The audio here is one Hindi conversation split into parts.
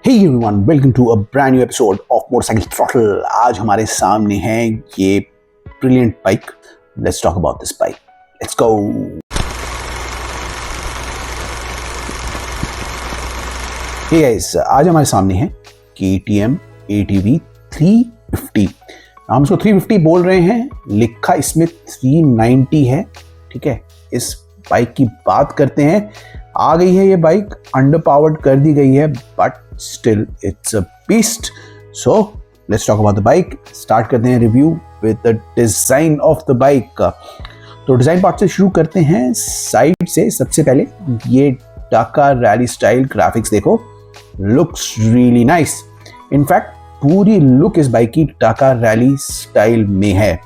Hey everyone, welcome to a brand new episode of Motorcycle Throttle. आज हमारे सामने है ये brilliant bike. Let's talk about this bike. Let's go. Hey guys, आज हमारे सामने है KTM ATV 350. हम इसको 350 बोल रहे हैं, लिखा इसमें 390 है. ठीक है, इस बाइक की बात करते हैं. आ गई है ये बाइक, अंडर पावर्ड कर दी गई है, but still it's a beast. So let's talk about the bike. Start करते हैं review with the design of the bike. तो डिजाइन पार्ट से शुरू करते हैं, साइड से. सबसे पहले ये टाका रैली स्टाइल ग्राफिक्स देखो, लुक्स रियली नाइस. इनफैक्ट पूरी लुक इस बाइक की टाका रैली स्टाइल में है.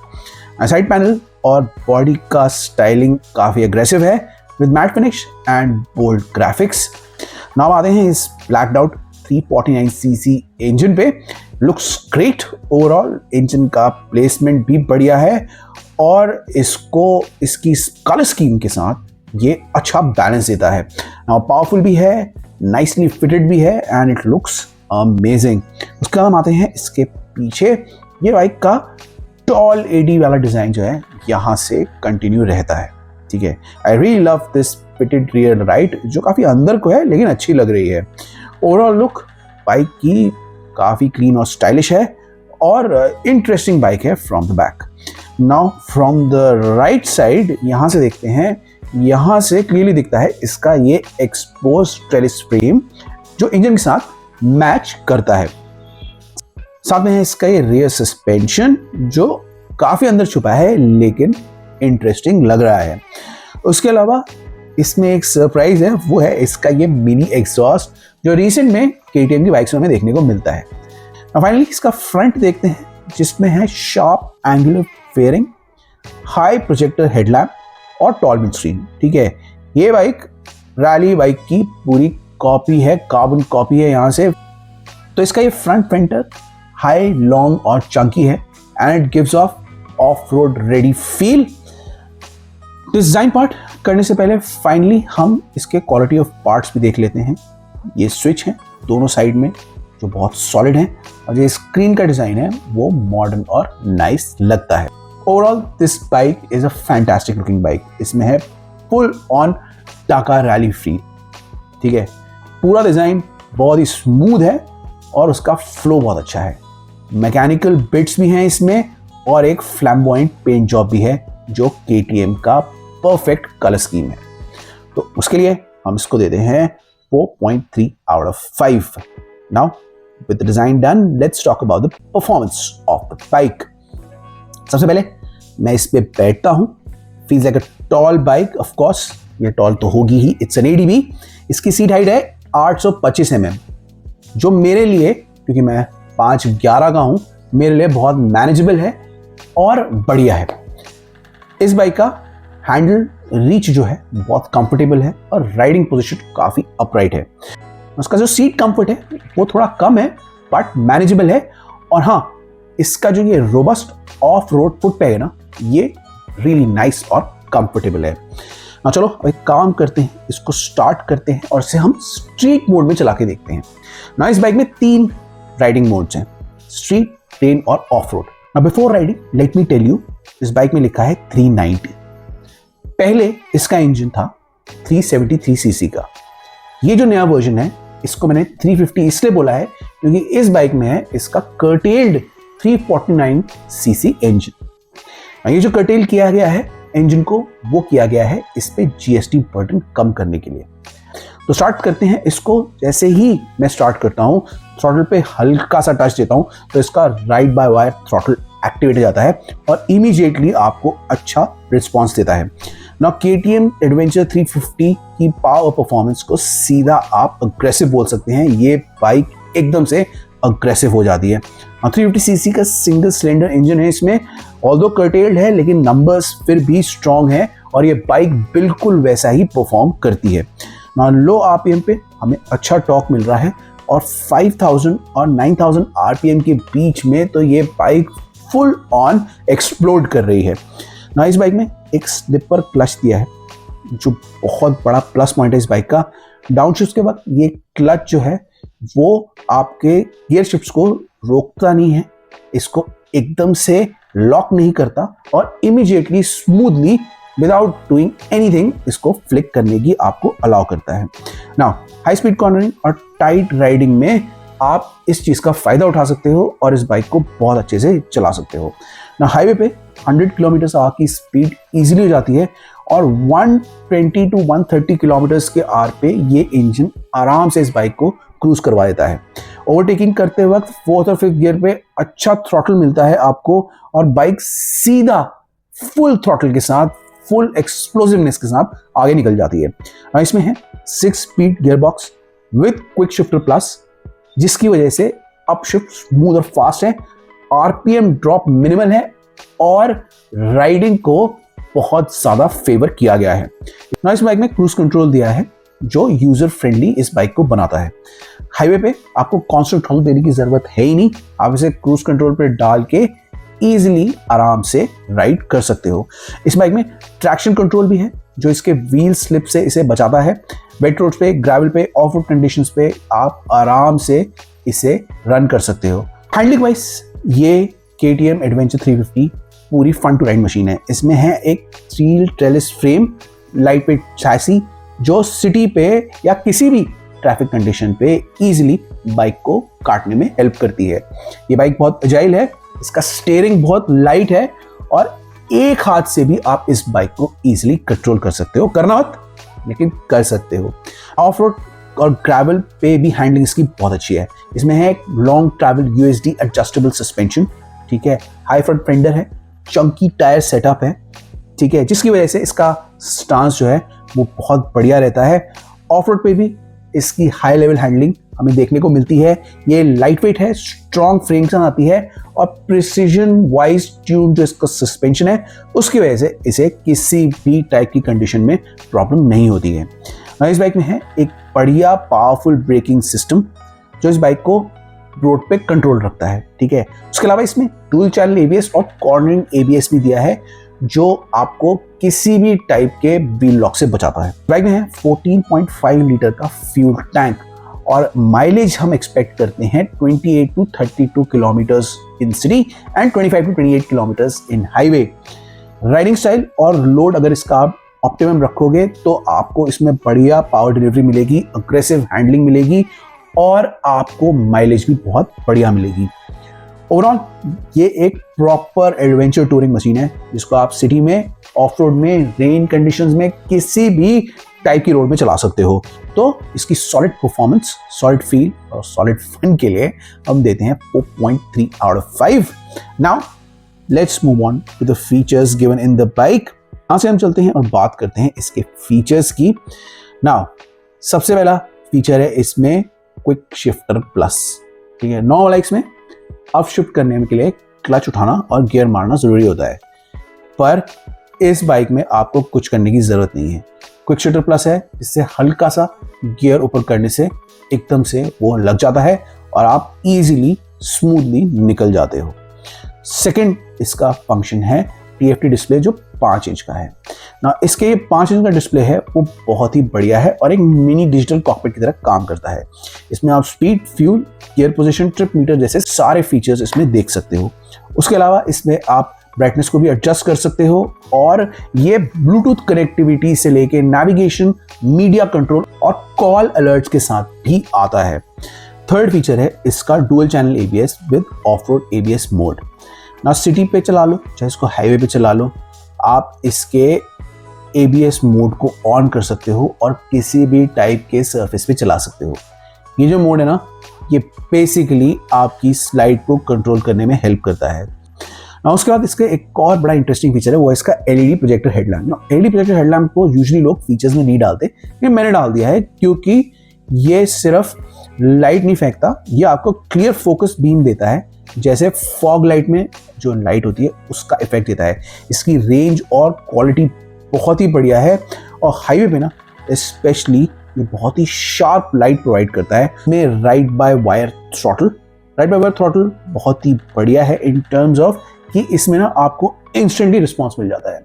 साइड पैनल और बॉडी का स्टाइलिंग काफी अग्रेसिव है with matte finish and bold graphics. Now आते हैं इस ब्लैक्ड आउट 349cc इंजन पे. Looks great. ओवरऑल इंजन का प्लेसमेंट भी बढ़िया है और इसको इसकी कलर स्कीम के साथ ये अच्छा बैलेंस देता है. नाउ पावरफुल भी है, नाइसली फिटेड भी है एंड इट लुक्स अमेजिंग. उसके बाद हम आते हैं इसके पीछे. ये बाइक का टॉल एडी वाला डिजाइन जो है यहाँ से कंटिन्यू रहता है. ठीक है, I really love this fitted rear right, जो काफ़ी अंदर को है लेकिन अच्छी लग रही है. ओवरऑल लुक बाइक की काफ़ी क्लीन और स्टाइलिश है और इंटरेस्टिंग बाइक है from the back. Now from the right side यहाँ से देखते हैं, यहाँ से क्लियरली दिखता है इसका ये एक्सपोज ट्रेलिस फ्रेम जो इंजन के साथ मैच करता है. साथ में है इसका ये रियर सस्पेंशन जो काफ़ी अंदर छुपा है लेकिन इंटरेस्टिंग लग रहा है. उसके अलावा इसमें एक सरप्राइज है, वो है इसका ये मिनी एग्जॉस्ट जो रिसेंट में KTM की बाइक्स में हमें देखने को मिलता है. फाइनली इसका फ्रंट देखते हैं, जिसमें है sharp angular fairing, high projector headlamp और टॉल विंड स्क्रीन. ठीक है, ये बाइक रैली बाइक की पूरी कॉपी है, कार्बन कॉपी है यहाँ से. तो इसका ये फ्रंट फेंडर हाई, लॉन्ग और चंकी है and it gives off road ready feel. Design part करने से पहले फाइनली हम इसके क्वालिटी ऑफ पार्ट्स भी देख लेते हैं. ये स्विच है दोनों साइड में जो बहुत सॉलिड हैं और ये स्क्रीन का डिजाइन है वो मॉडर्न और नाइस लगता है. Overall this bike is a fantastic looking bike. इसमें है फुल ऑन टाका रैली फील. ठीक है, पूरा डिजाइन बहुत ही स्मूथ है और उसका फ्लो बहुत अच्छा है. मैकेनिकल बिट्स भी हैं इसमें और एक फ्लैम्बॉयंट पेंट जॉब भी है जो KTM का परफेक्ट कलर स्कीम है. तो उसके लिए हम इसको देते हैं 4.3 out of 5. Now with the design done, let's talk about the performance of the bike. सबसे पहले मैं इस पे बैठता हूँ. Feels like a tall bike. Of course ये टॉल तो होगी ही, इट्स एन ADV. इसकी सीट हाइट है 825 mm, जो मेरे लिए, क्योंकि मैं 5'11" का हूँ, मेरे लिए बहुत मैनेजेबल है और बढ़िया है. इस बाइक का हैंडल रीच जो है बहुत कंफर्टेबल है और राइडिंग पोजीशन काफ़ी अपराइट है. उसका जो सीट कंफर्ट है वो थोड़ा कम है बट मैनेजेबल है. और हाँ, इसका जो ये robust of road foot peg है ना, ये रियली नाइस और कंफर्टेबल है. ना चलो अब एक काम करते हैं, इसको स्टार्ट करते हैं और इसे हम स्ट्रीट मोड में चला के देखते हैं. ना इस बाइक में 3 राइडिंग मोड्स हैं, स्ट्रीट, ट्रेन और of road. Now before riding, let me tell you, इस बाइक में लिखा है 390. पहले इसका इंजन था 373cc का. ये जो नया वर्जन है इसको मैंने 350 इसलिए बोला है क्योंकि इस बाइक में है इसका कर्टेल्ड 349cc इंजन. ये जो कर्टेल किया गया है इंजन को, वो किया गया है इस पे GST बर्डन कम करने के लिए. तो स्टार्ट करते हैं इसको. जैसे ही मैं स्टार्ट करता हूँ, थ्रॉटल पे हल्का सा टच देता हूँ तो इसका ride by wire throttle activate हो जाता है और इमीडिएटली आपको अच्छा रिस्पॉन्स देता है. ना KTM एडवेंचर 350 की पावर परफॉर्मेंस को सीधा आप अग्रेसिव बोल सकते हैं. ये बाइक एकदम से अग्रेसिव हो जाती है. 350cc का सिंगल सिलेंडर इंजन है इसमें, ऑल्दो कर्टेल्ड है लेकिन नंबर्स फिर भी स्ट्रॉन्ग है और ये बाइक बिल्कुल वैसा ही परफॉर्म करती है. ना लो RPM पे हमें अच्छा टॉर्क मिल रहा है और 5000 और 9000 RPM के बीच में तो ये बाइक फुल ऑन एक्सप्लोड कर रही है. ना इस बाइक में एक स्लिपर क्लच दिया है जो बहुत बड़ा प्लस पॉइंट है इस बाइक का. डाउन शिफ्ट के बाद ये क्लच जो है वो आपके गियर शिफ्ट्स को रोकता नहीं है, इसको एकदम से लॉक नहीं करता और immediately smoothly without doing anything इसको फ्लिक करने की आपको अलाउ करता है। नाउ हाई स्पीड कॉर्नरिंग और टाइट राइडिंग में आप इस चीज का फायदा उठा सकते हो और इस बाइक को बहुत अच्छे से चला सकते हो। ना हाईवे पे 100 किलोमीटर आवर की स्पीड इजीली हो जाती है और 120 to 130 किलोमीटर के आर पे ये इंजन आराम से इस बाइक को क्रूज करवा देता है। ओवरटेकिंग करते वक्त फोर्थ और फिफ्थ गियर पे अच्छा थ्रॉटल मिलता है आपको और बाइक सीधा फुल थ्रॉटल के साथ, फुल एक्सप्लोसिवनेस के साथ आगे निकल जाती है। इसमें है 6 speed gear box with quick shifter plus, जिसकी वजह से अप शिफ्ट स्मूथ और फास्ट है, आरपीएम ड्रॉप मिनिमल है और राइडिंग को बहुत ज्यादा फेवर किया गया है। ना इस बाइक में क्रूज कंट्रोल दिया है जो यूजर फ्रेंडली इस बाइक को बनाता है। हाईवे पे आपको कांस्टेंट थ्रॉटल देने की जरूरत है ही नहीं, आप इसे क्रूज कंट्रोल पे डाल के इजीली आराम से राइड कर सकते हो। इस बाइक में ट्रैक्शन कंट्रोल भी है जो इसके व्हील स्लिप से इसे बचाता है। वेट रोड्स पे, ग्रेवल पे, ऑफ रोड कंडीशंस पे आप आराम से इसे रन कर सकते हो। हैंडलिंग वाइज ये KTM एडवेंचर 350 पूरी फन टू राइड मशीन है। इसमें है एक steel trellis frame, light weight chassis जो सिटी पे या किसी भी ट्रैफिक कंडीशन पे इजीली बाइक को काटने में हेल्प करती है। ये बाइक बहुत अजाइल है, इसका स्टीयरिंग बहुत लाइट है और एक हाथ से भी आप इस बाइक को इजीली कंट्रोल कर सकते हो। करना मत, लेकिन कर सकते हो। ऑफ रोड और ग्रेवल पे भी हैंडलिंग इसकी बहुत अच्छी है। इसमें है long travel USD adjustable suspension, ठीक है, हाई फ्रंट फेंडर है, चंकी टायर सेटअप है, ठीक है, जिसकी वजह से इसका स्टांस जो है वो बहुत बढ़िया रहता है। ऑफ रोड पे भी इसकी हाई लेवल हैंडलिंग हमें देखने को मिलती है। ये लाइट वेट है, स्ट्रॉन्ग फ्रेम के साथ आती है और प्रिसीजन वाइज ट्यून जो इसका सस्पेंशन है उसकी वजह से इसे किसी भी टाइप की कंडीशन में प्रॉब्लम नहीं होती है। इस बाइक में है एक बढ़िया पावरफुल ब्रेकिंग सिस्टम जो इस बाइक को रोड पे कंट्रोल रखता है, ठीक है। उसके अलावा इसमें डुअल चैनल ABS और कॉर्नरिंग ABS भी दिया है जो आपको किसी भी टाइप के व्हील लॉक से बचाता है। बाइक में है 14.5 लीटर का फ्यूल टैंक और माइलेज हम एक्सपेक्ट करते हैं 28 to 32 kilometres in city and 25 to 28 kilometres in highway. Riding style और लोड अगर इसका आप ऑप्टिमम रखोगे तो आपको इसमें बढ़िया पावर डिलीवरी मिलेगी, अग्रेसिव हैंडलिंग मिलेगी और आपको माइलेज भी बहुत बढ़िया मिलेगी। ओवरऑल ये एक प्रॉपर एडवेंचर टूरिंग मशीन है जिसको आप सिटी में, ऑफ रोड में, रेन कंडीशंस में, किसी भी टाइप की रोड में चला सकते हो। तो इसकी सॉलिड परफॉर्मेंस, सॉलिड फील और सॉलिड फन के लिए हम देते हैं 4.3 out of 5। Now let's move on to the features given in the bike. यहां से हम चलते हैं और बात करते हैं इसके फीचर्स की। नाउ सबसे पहला फीचर है इसमें क्विक शिफ्टर प्लस, ठीक है। नॉर्मल बाइक्स में अप शिफ्ट करने के लिए क्लच उठाना और गियर मारना जरूरी होता है, पर इस बाइक में आपको कुछ करने की जरूरत नहीं है। क्विक शिफ्टर प्लस है, इससे हल्का सा गियर ऊपर करने से एकदम से वो लग जाता है और आप इजीली स्मूथली निकल जाते हो। सेकंड इसका फंक्शन है TFT डिस्प्ले जो 5 इंच का है ना। इसके 5 इंच का डिस्प्ले है वो बहुत ही बढ़िया है और एक मिनी डिजिटल कॉकपिट की तरह काम करता है। इसमें आप speed, fuel, gear position, trip meter जैसे सारे फीचर्स इसमें देख सकते हो। उसके अलावा इसमें आप ब्राइटनेस को भी एडजस्ट कर सकते हो और ये ब्लूटूथ कनेक्टिविटी से लेके नेविगेशन, मीडिया कंट्रोल और कॉल अलर्ट्स के साथ भी आता है। थर्ड फीचर है इसका dual channel ABS with of road ABS mode. ना सिटी पे चला लो चाहे इसको हाईवे पे चला लो, आप इसके ABS मोड को ऑन कर सकते हो और किसी भी टाइप के सरफेस पे चला सकते हो। ये जो मोड है ना, ये बेसिकली आपकी स्लाइड को कंट्रोल करने में हेल्प करता है। ना उसके बाद इसका एक और बड़ा इंटरेस्टिंग फीचर है वो इसका LED प्रोजेक्टर हेडलैम्प। ना LED प्रोजेक्टर हेडलैम्प को यूजुअली लोग फीचर्स में नहीं डालते, ये मैंने डाल दिया है क्योंकि ये सिर्फ लाइट नहीं फेंकता, ये आपको क्लियर फोकस बीम देता है, जैसे फॉग लाइट में जो लाइट होती है उसका इफेक्ट देता है। इसकी रेंज और क्वालिटी बहुत ही बढ़िया है और हाईवे पे ना स्पेशली ये बहुत ही शार्प लाइट प्रोवाइड करता है। इसमें राइड बाय वायर थ्रॉटल बहुत ही बढ़िया है इन टर्म्स ऑफ कि इसमें ना आपको इंस्टेंटली रिस्पॉन्स मिल जाता है।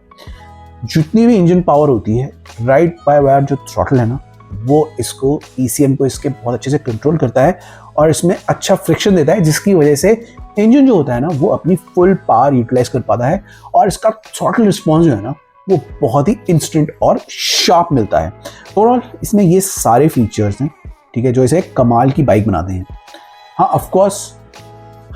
जितनी भी इंजन पावर होती है, राइड बाय वायर जो थ्रॉटल है ना, वो इसको ECM को इसके बहुत अच्छे से कंट्रोल करता है और इसमें अच्छा फ्रिक्शन देता है, जिसकी वजह से इंजन जो होता है ना वो अपनी फुल पावर यूटिलाइज कर पाता है और इसका थ्रॉटल रिस्पॉन्स जो है ना वो बहुत ही इंस्टेंट और शार्प मिलता है। ओवरऑल इसमें ये सारे फीचर्स हैं, ठीक है, जो इसे कमाल की बाइक बनाते हैं। हाँ, ऑफ कोर्स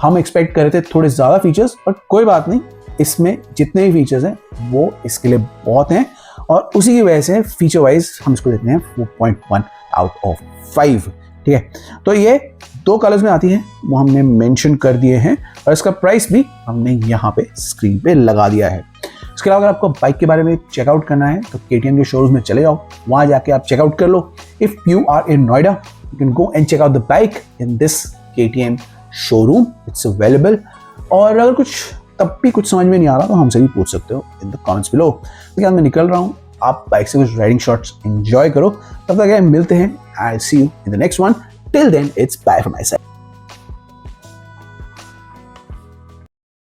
हम एक्सपेक्ट कर रहे थे थोड़े ज़्यादा फीचर्स, पर कोई बात नहीं, इसमें जितने भी फीचर्स हैं वो इसके लिए बहुत हैं और उसी की वजह से फीचर वाइज हम इसको देते हैं 4.1 आउट ऑफ 5। ठीक है, तो ये 2 कलर्स में आती है, वो हमने मेंशन कर दिए हैं और इसका प्राइस भी हमने यहाँ पे स्क्रीन पे लगा दिया है। इसके अलावा अगर आपको बाइक के बारे में चेकआउट करना है तो KTM के शोरूम में चले जाओ, वहाँ जाके आप चेकआउट कर लो। If you are in Noida you can go and check out the bike in this KTM showroom, it's available. और अगर तब भी कुछ समझ में नहीं आ रहा तो हमसे भी पूछ सकते हो इन द कमेंट्स बिलो। तो मैं निकल रहा हूँ, आप बाइक से कुछ राइडिंग शॉट्स एंजॉय करो। तब तक मिलते हैं, I see you in the next one. Till then it's bye from my side.